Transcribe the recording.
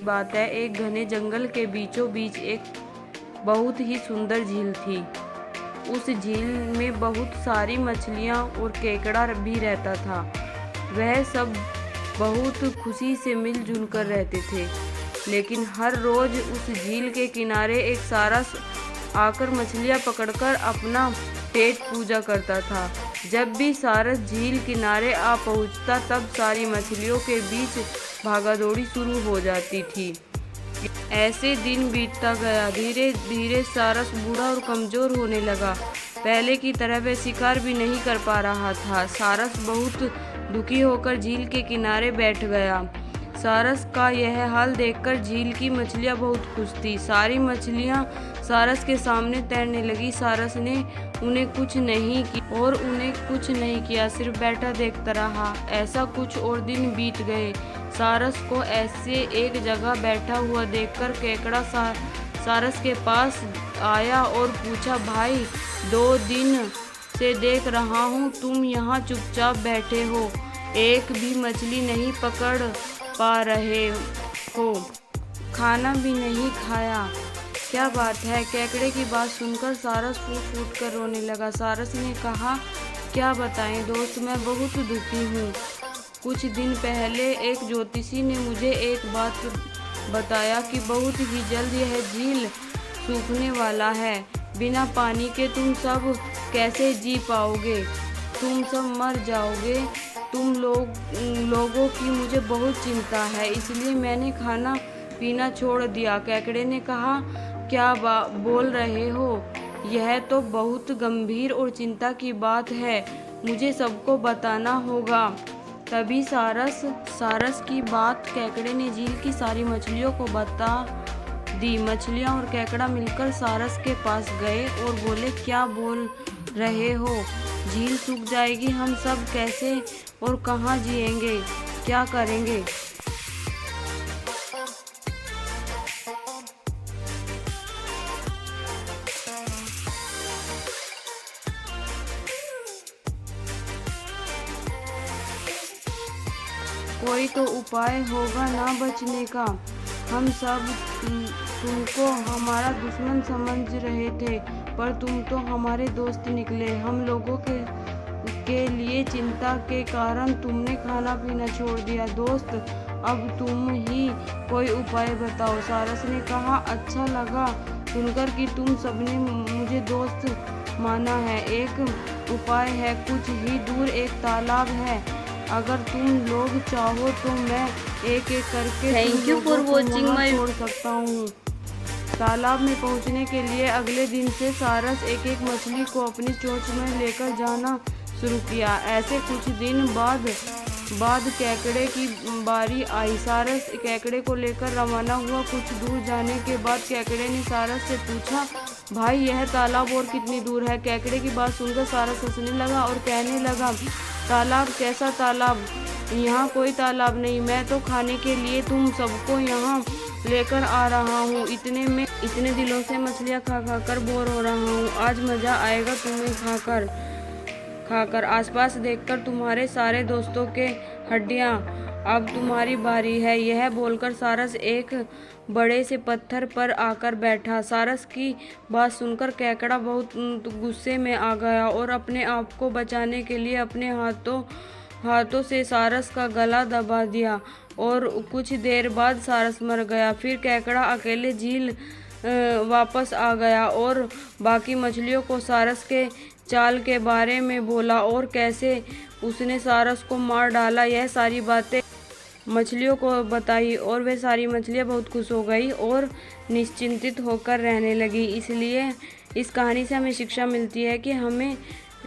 बात है, एक घने जंगल के बीचों बीच एक बहुत ही सुंदर झील थी। उस झील में बहुत सारी मछलियाँ और केकड़ा भी रहता था। वह सब बहुत खुशी से मिलजुल कर रहते थे। लेकिन हर रोज उस झील के किनारे एक सारस आकर मछलियाँ पकड़कर अपना पेट पूजा करता था। जब भी सारस झील किनारे आ पहुँचता तब सारी मछलियों के बीच भागादौड़ी शुरू हो जाती थी। ऐसे दिन बीतता गया। धीरे धीरे सारस बूढ़ा और कमज़ोर होने लगा। पहले की तरह वह शिकार भी नहीं कर पा रहा था। सारस बहुत दुखी होकर झील के किनारे बैठ गया। सारस का यह हाल देखकर झील की मछलियाँ बहुत खुश थी। सारी मछलियाँ सारस के सामने तैरने लगी। सारस ने उन्हें कुछ नहीं किया, सिर्फ बैठा देखता रहा। ऐसा कुछ और दिन बीत गए। सारस को ऐसे एक जगह बैठा हुआ देखकर केकड़ा सारस के पास आया और पूछा, भाई 2 दिन से देख रहा हूँ तुम यहाँ चुपचाप बैठे हो, एक भी मछली नहीं पकड़ पा रहे हो, खाना भी नहीं खाया, क्या बात है? केकड़े की बात सुनकर सारस फूट कर रोने लगा। सारस ने कहा, क्या बताएं दोस्त, मैं बहुत दुखी हूँ। कुछ दिन पहले एक ज्योतिषी ने मुझे एक बात बताया कि बहुत ही जल्द यह झील सूखने वाला है। बिना पानी के तुम सब कैसे जी पाओगे? तुम सब मर जाओगे। लोगों की मुझे बहुत चिंता है, इसलिए मैंने खाना पीना छोड़ दिया। केकड़े ने कहा, क्या बोल रहे हो? यह तो बहुत गंभीर और चिंता की बात है, मुझे सबको बताना होगा। तभी सारस की बात केकड़े ने झील की सारी मछलियों को बता दी। मछलियाँ और केकड़ा मिलकर सारस के पास गए और बोले, क्या बोल रहे हो? झील सूख जाएगी, हम सब कैसे और कहाँ जिएंगे, क्या करेंगे? कोई तो उपाय होगा ना बचने का। हम सब तुमको हमारा दुश्मन समझ रहे थे, पर तुम तो हमारे दोस्त निकले। हम लोगों के लिए चिंता के कारण तुमने खाना पीना छोड़ दिया। दोस्त, अब तुम ही कोई उपाय बताओ। सारस ने कहा, अच्छा लगा सुनकर कि तुम सबने मुझे दोस्त माना है। एक उपाय है, कुछ ही दूर एक तालाब है। अगर तुम लोग चाहो तो मैं एक एक करके thank you for watching my छोड़ सकता हूँ। तालाब में पहुँचने के लिए अगले दिन से सारस एक एक मछली को अपनी चोंच में लेकर जाना शुरू किया। ऐसे कुछ दिन बाद केकड़े की बारी आई। सारस केकड़े को लेकर रवाना हुआ। कुछ दूर जाने के बाद केकड़े ने सारस से पूछा, भाई यह तालाब और कितनी दूर है? केकड़े की बात सुनकर सारस हंसने लगा और कहने लगा, तालाब? कैसा तालाब? यहाँ कोई तालाब नहीं, मैं तो खाने के लिए तुम सबको यहाँ लेकर आ रहा हूँ। इतने दिनों से मछलियाँ खा कर बोर हो रहा हूँ, आज मज़ा आएगा तुम्हें खाकर। आसपास देखकर तुम्हारे सारे दोस्तों के हड्डियाँ, अब तुम्हारी बारी है। यह बोलकर सारस एक बड़े से पत्थर पर आकर बैठा। सारस की बात सुनकर केकड़ा बहुत गुस्से में आ गया और अपने आप को बचाने के लिए अपने हाथों से सारस का गला दबा दिया और कुछ देर बाद सारस मर गया। फिर केकड़ा अकेले झील वापस आ गया और बाकी मछलियों को सारस के चाल के बारे में बोला और कैसे उसने सारस को मार डाला। यह सारी बातें मछलियों को बताई और वे सारी मछलियाँ बहुत खुश हो गई और निश्चिंतित होकर रहने लगी। इसलिए इस कहानी से हमें शिक्षा मिलती है कि हमें